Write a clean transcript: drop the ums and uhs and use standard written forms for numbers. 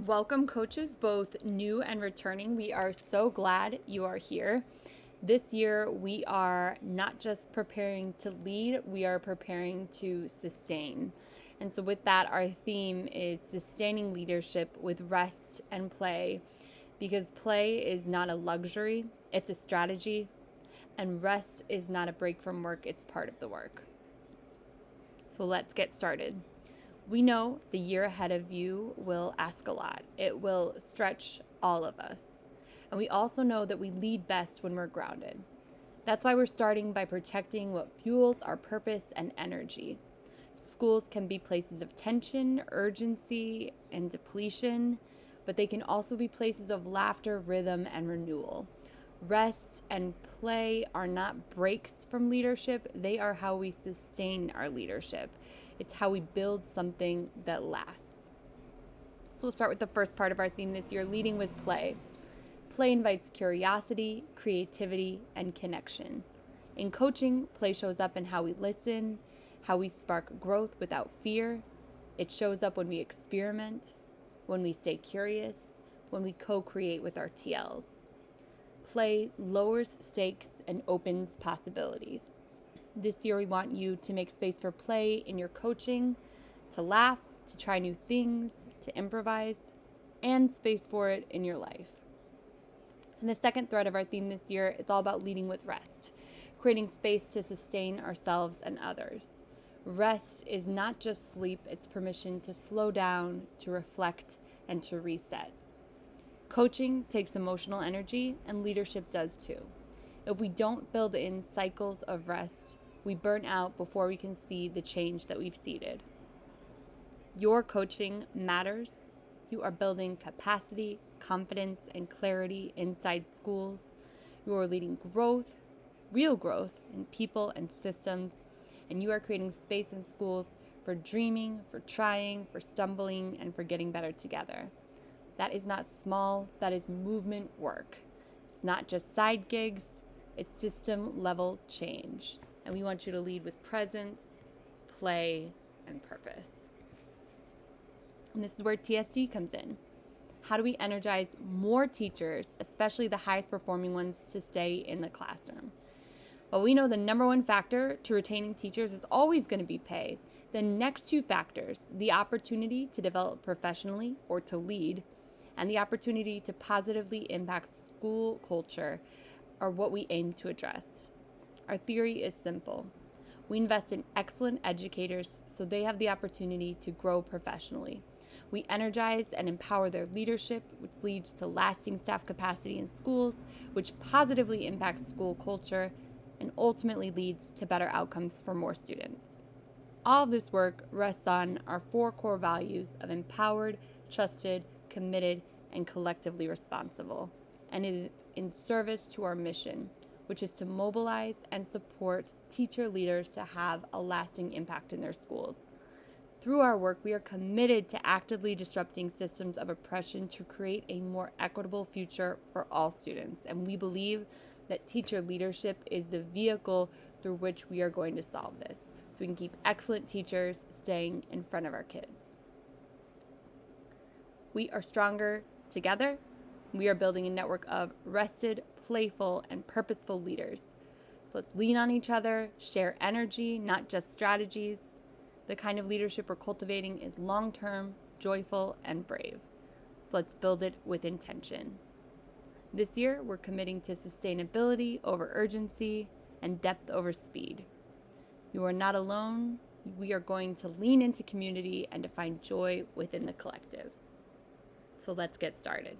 Welcome, coaches, both new and returning. We are so glad you are here. This year, we are not just preparing to lead, we are preparing to sustain. And so, with that, our theme is sustaining leadership with rest and play, because play is not a luxury, it's a strategy, and rest is not a break from work, it's part of the work. So, let's get started. We know the year ahead of you will ask a lot. It will stretch all of us. And we also know that we lead best when we're grounded. That's why we're starting by protecting what fuels our purpose and energy. Schools can be places of tension, urgency, and depletion, but they can also be places of laughter, rhythm, and renewal. Rest and play are not breaks from leadership, they are how we sustain our leadership. It's how we build something that lasts. So we'll start with the first part of our theme this year, leading with play. Play invites curiosity, creativity, and connection. In coaching, play shows up in how we listen, how we spark growth without fear. It shows up when we experiment, when we stay curious, when we co-create with our TLs. Play lowers stakes and opens possibilities. This year, we want you to make space for play in your coaching, to laugh, to try new things, to improvise, and space for it in your life. And the second thread of our theme this year is all about leading with rest, creating space to sustain ourselves and others. Rest is not just sleep, it's permission to slow down, to reflect, and to reset. Coaching takes emotional energy, and leadership does too. If we don't build in cycles of rest, we burn out before we can see the change that we've seeded. Your coaching matters. You are building capacity, confidence, and clarity inside schools. You are leading growth, real growth in people and systems, and you are creating space in schools for dreaming, for trying, for stumbling, and for getting better together. That is not small, that is movement work. It's not just side gigs, it's system level change. And we want you to lead with presence, play, and purpose. And this is where TSD comes in. How do we energize more teachers, especially the highest performing ones, to stay in the classroom? Well, we know the number one factor to retaining teachers is always going to be pay. The next two factors, the opportunity to develop professionally or to lead, and the opportunity to positively impact school culture, are what we aim to address. Our theory is simple. We invest in excellent educators so they have the opportunity to grow professionally. We energize and empower their leadership, which leads to lasting staff capacity in schools, which positively impacts school culture, and ultimately leads to better outcomes for more students. All of this work rests on our 4 core values of empowered, trusted, committed, and collectively responsible, and it is in service to our mission, which is to mobilize and support teacher leaders to have a lasting impact in their schools. Through our work, we are committed to actively disrupting systems of oppression to create a more equitable future for all students, and we believe that teacher leadership is the vehicle through which we are going to solve this, so we can keep excellent teachers staying in front of our kids. We are stronger together. We are building a network of rested, playful, and purposeful leaders. So let's lean on each other, share energy, not just strategies. The kind of leadership we're cultivating is long-term, joyful, and brave. So let's build it with intention. This year, we're committing to sustainability over urgency and depth over speed. You are not alone. We are going to lean into community and to find joy within the collective. So let's get started.